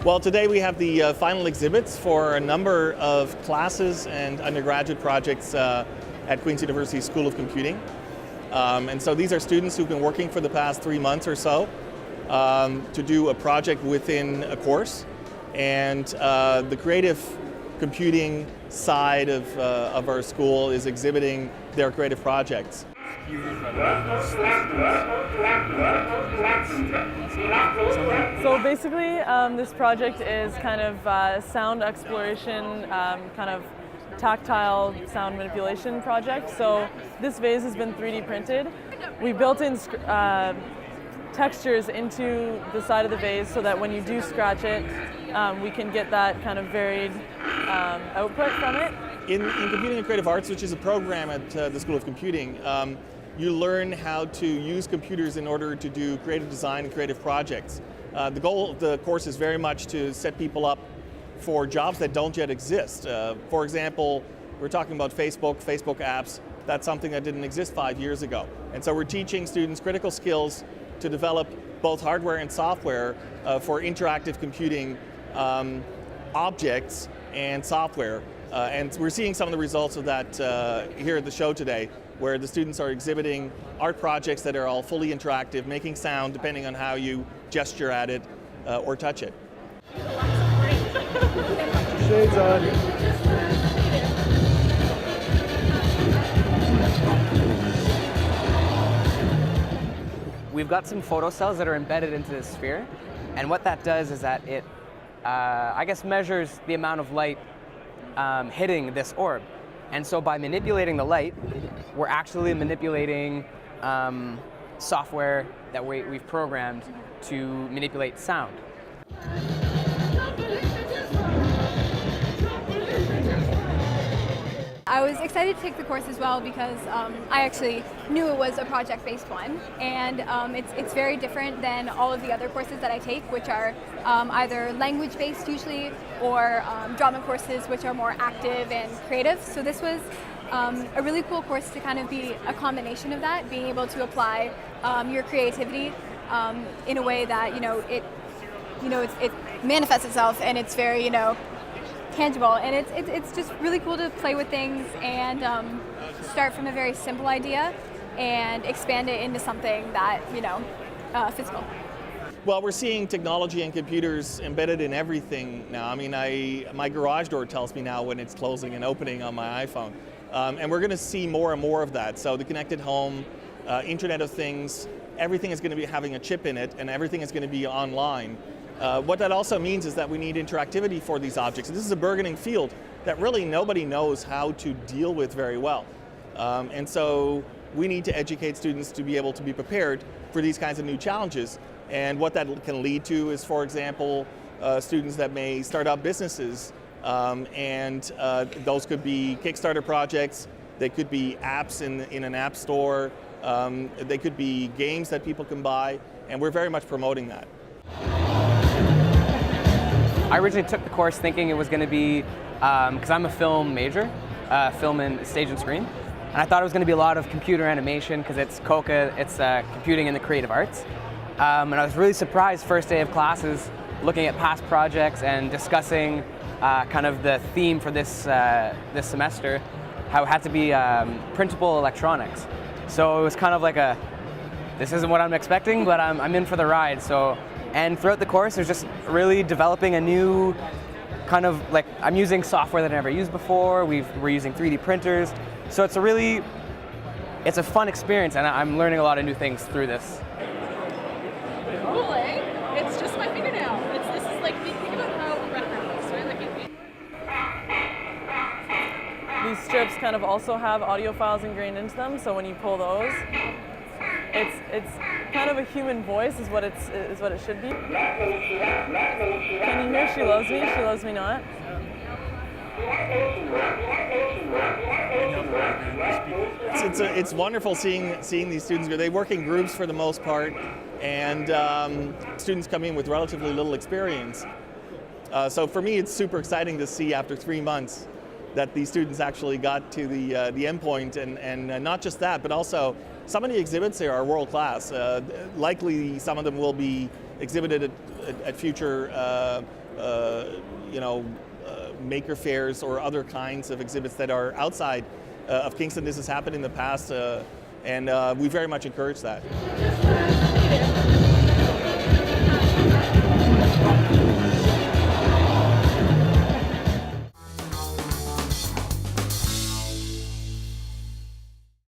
Well, today we have the final exhibits for a number of classes and undergraduate projects at Queen's University School of Computing. And so these are students who've been working for the past 3 months or so to do a project within a course. And the creative computing side of our school is exhibiting their creative projects. So basically, this project is kind of sound exploration, kind of tactile sound manipulation project. So this vase has been 3D printed. We built in textures into the side of the vase so that when you do scratch it, we can get that kind of varied output from it. In Computing and Creative Arts, which is a program at the School of Computing, you learn how to use computers in order to do creative design and creative projects. The goal of the course is very much to set people up for jobs that don't yet exist. For example, we're talking about Facebook apps. That's something that didn't exist 5 years ago. And so we're teaching students critical skills to develop both hardware and software for interactive computing objects and software. And we're seeing some of the results of that here at the show today, where the students are exhibiting art projects that are all fully interactive, making sound depending on how you gesture at it or touch it. Shades on. We've got some photocells that are embedded into this sphere, and what that does is that it, I guess, measures the amount of light hitting this orb. And so by manipulating the light, we're actually manipulating software that we've programmed to manipulate sound. I was excited to take the course as well because I actually knew it was a project-based one, and it's very different than all of the other courses that I take, which are either language-based usually, or drama courses, which are more active and creative. So this was a really cool course to kind of be a combination of that, being able to apply your creativity in a way that it manifests itself, and it's very tangible, and it's just really cool to play with things and start from a very simple idea and expand it into something that physical. Well, we're seeing technology and computers embedded in everything now. I mean, my garage door tells me now when it's closing and opening on my iPhone, and we're going to see more and more of that. So the connected home, Internet of Things, everything is going to be having a chip in it, and everything is going to be online. What that also means is that we need interactivity for these objects. This is a burgeoning field that really nobody knows how to deal with very well. And so we need to educate students to be able to be prepared for these kinds of new challenges. And what that can lead to is, for example, students that may start up businesses. And those could be Kickstarter projects, they could be apps in an app store, they could be games that people can buy, and we're very much promoting that. I originally took the course thinking it was going to be, because I'm a film major, film and stage and screen, and I thought it was going to be a lot of computer animation because it's COCA, it's computing in the creative arts. And I was really surprised first day of classes looking at past projects and discussing kind of the theme for this semester, how it had to be printable electronics. So it was kind of like this isn't what I'm expecting, but I'm in for the ride. And throughout the course, there's just really developing a new kind of, I'm using software that I never used before. We're using 3D printers. So it's a fun experience, and I'm learning a lot of new things through this. Cool, eh? It's just my fingernail. This is like, think about how a record looks, right? These strips kind of also have audio files ingrained into them, so when you pull those, it's kind of a human voice is what it should be. Can you hear She Loves Me, She Loves Me Not? It's wonderful seeing these students. They work in groups for the most part, and students come in with relatively little experience. So for me, it's super exciting to see after 3 months that these students actually got to the end point, and not just that, but also some of the exhibits here are world class. Likely some of them will be exhibited at future maker fairs or other kinds of exhibits that are outside of Kingston. This has happened in the past, and we very much encourage that.